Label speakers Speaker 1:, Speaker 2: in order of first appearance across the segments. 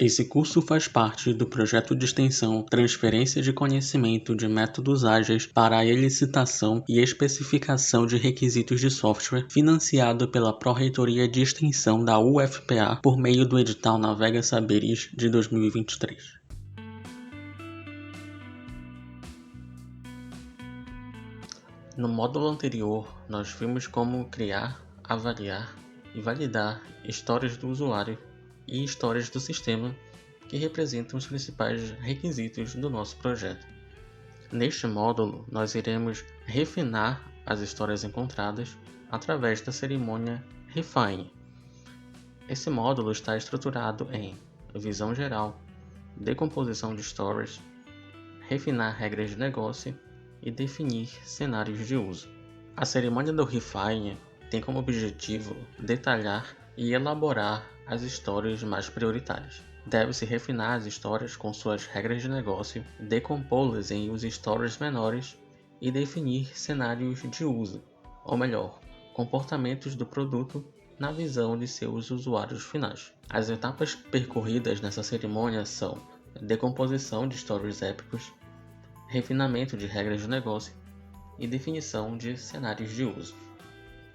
Speaker 1: Esse curso faz parte do projeto de extensão Transferência de Conhecimento de Métodos Ágeis para a Elicitação e Especificação de Requisitos de Software, financiado pela Pró-Reitoria de Extensão da UFPA por meio do edital Navega Saberes de 2023. No módulo anterior, nós vimos como criar, avaliar e validar histórias do usuário e histórias do sistema que representam os principais requisitos do nosso projeto. Neste módulo, nós iremos refinar as histórias encontradas através da cerimônia Refine. Esse módulo está estruturado em visão geral, decomposição de stories, refinar regras de negócio e definir cenários de uso. A cerimônia do Refine tem como objetivo detalhar e elaborar as histórias mais prioritárias. Deve-se refinar as histórias com suas regras de negócio, decompô-las em user stories menores e definir cenários de uso, ou melhor, comportamentos do produto na visão de seus usuários finais. As etapas percorridas nessa cerimônia são decomposição de stories épicos, refinamento de regras de negócio e definição de cenários de uso.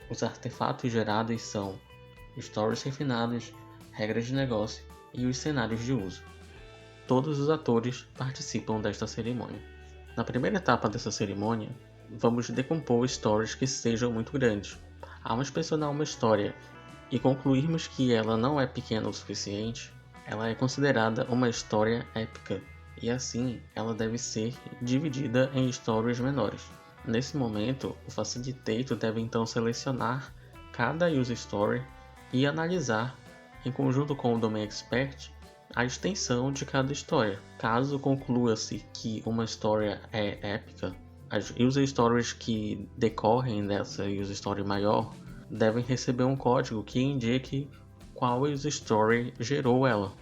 Speaker 1: Os artefatos gerados são stories refinados, regras de negócio e os cenários de uso. Todos os atores participam desta cerimônia. Na primeira etapa dessa cerimônia, vamos decompor stories que sejam muito grandes. Ao inspecionar uma história e concluirmos que ela não é pequena o suficiente, ela é considerada uma história épica, e assim ela deve ser dividida em stories menores. Nesse momento, o Facilitator deve então selecionar cada user story e analisar, em conjunto com o Domain Expert, a extensão de cada história. Caso conclua-se que uma história é épica, as user stories que decorrem dessa user story maior devem receber um código que indique qual user story gerou ela.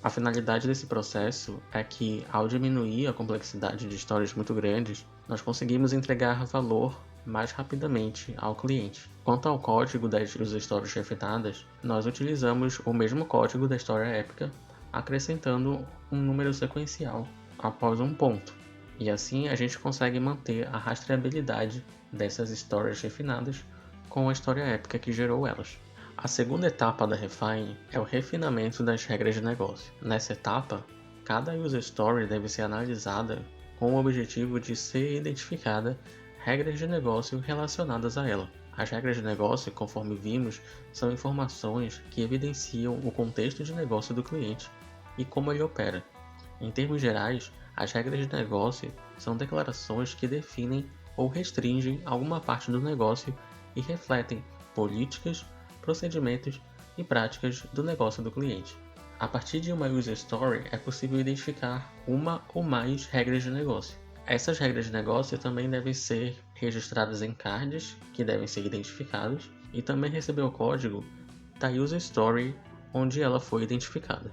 Speaker 1: A finalidade desse processo é que, ao diminuir a complexidade de histórias muito grandes, nós conseguimos entregar valor mais rapidamente ao cliente. Quanto ao código das user stories refinadas, nós utilizamos o mesmo código da história épica, acrescentando um número sequencial após um ponto. E assim a gente consegue manter a rastreabilidade dessas histórias refinadas com a história épica que gerou elas. A segunda etapa da Refine é o refinamento das regras de negócio. Nessa etapa, cada user story deve ser analisada com o objetivo de ser identificada regras de negócio relacionadas a ela. As regras de negócio, conforme vimos, são informações que evidenciam o contexto de negócio do cliente e como ele opera. Em termos gerais, as regras de negócio são declarações que definem ou restringem alguma parte do negócio e refletem políticas, procedimentos e práticas do negócio do cliente. A partir de uma user story é possível identificar uma ou mais regras de negócio. Essas regras de negócio também devem ser registradas em cards, que devem ser identificados, e também receber o código da user story onde ela foi identificada.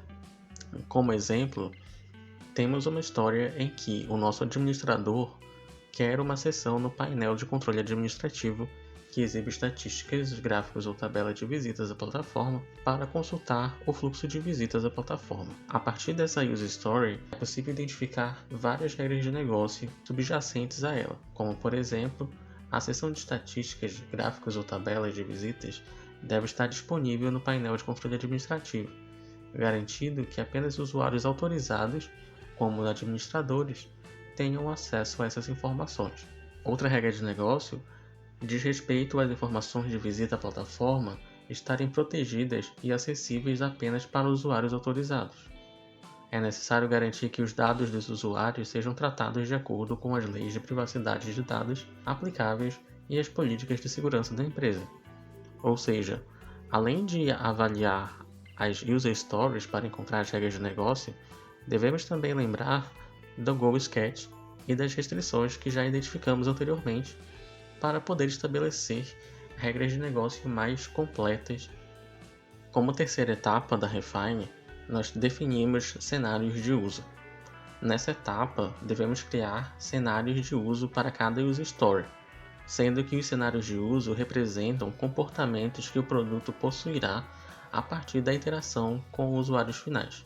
Speaker 1: Como exemplo, temos uma história em que o nosso administrador quer uma seção no painel de controle administrativo que exibe estatísticas, gráficos ou tabela de visitas à plataforma para consultar o fluxo de visitas à plataforma. A partir dessa user story, é possível identificar várias regras de negócio subjacentes a ela, como por exemplo, a seção de estatísticas, gráficos ou tabelas de visitas deve estar disponível no painel de controle administrativo, garantindo que apenas usuários autorizados, como os administradores, tenham acesso a essas informações. Outra regra de negócio diz respeito às informações de visita à plataforma estarem protegidas e acessíveis apenas para usuários autorizados. É necessário garantir que os dados dos usuários sejam tratados de acordo com as leis de privacidade de dados aplicáveis e as políticas de segurança da empresa. Ou seja, além de avaliar as user stories para encontrar as regras de negócio, devemos também lembrar do Go Sketch e das restrições que já identificamos anteriormente para poder estabelecer regras de negócio mais completas. Como terceira etapa da Refine, nós definimos cenários de uso. Nessa etapa, devemos criar cenários de uso para cada user story, sendo que os cenários de uso representam comportamentos que o produto possuirá a partir da interação com usuários finais.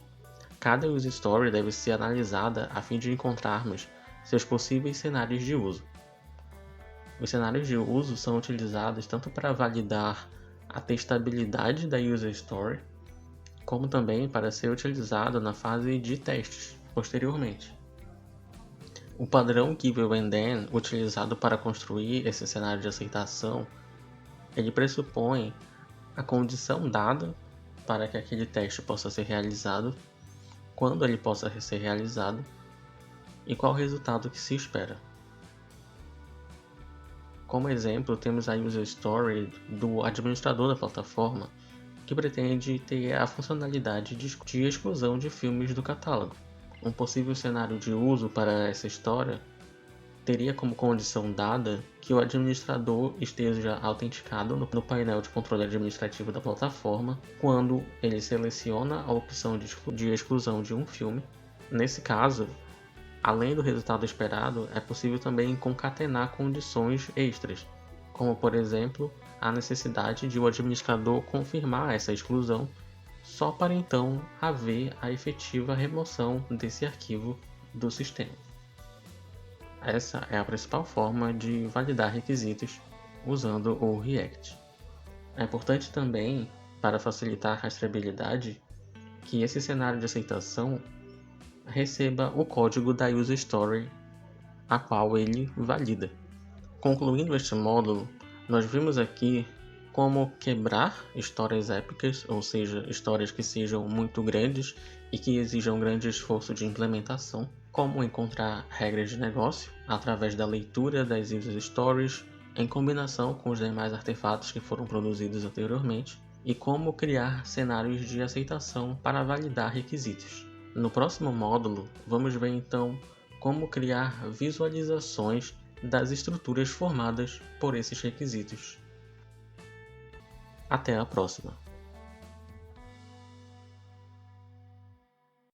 Speaker 1: Cada user story deve ser analisada a fim de encontrarmos seus possíveis cenários de uso. Os cenários de uso são utilizados tanto para validar a testabilidade da user story, como também para ser utilizado na fase de testes posteriormente. O padrão Give and Then utilizado para construir esse cenário de aceitação, ele pressupõe a condição dada para que aquele teste possa ser realizado, quando ele possa ser realizado e qual o resultado que se espera. Como exemplo, temos a user story do administrador da plataforma, que pretende ter a funcionalidade de exclusão de filmes do catálogo. Um possível cenário de uso para essa história teria como condição dada que o administrador esteja autenticado no painel de controle administrativo da plataforma quando ele seleciona a opção de exclusão de um filme. Nesse caso, além do resultado esperado, é possível também concatenar condições extras, como por exemplo, a necessidade de o administrador confirmar essa exclusão só para então haver a efetiva remoção desse arquivo do sistema. Essa é a principal forma de validar requisitos usando o React. É importante também, para facilitar a rastreabilidade, que esse cenário de aceitação receba o código da user story a qual ele valida. Concluindo este módulo, nós vimos aqui como quebrar histórias épicas, ou seja, histórias que sejam muito grandes e que exijam grande esforço de implementação, como encontrar regras de negócio através da leitura das user stories em combinação com os demais artefatos que foram produzidos anteriormente, e como criar cenários de aceitação para validar requisitos. No próximo módulo, vamos ver então como criar visualizações das estruturas formadas por esses requisitos. Até a próxima!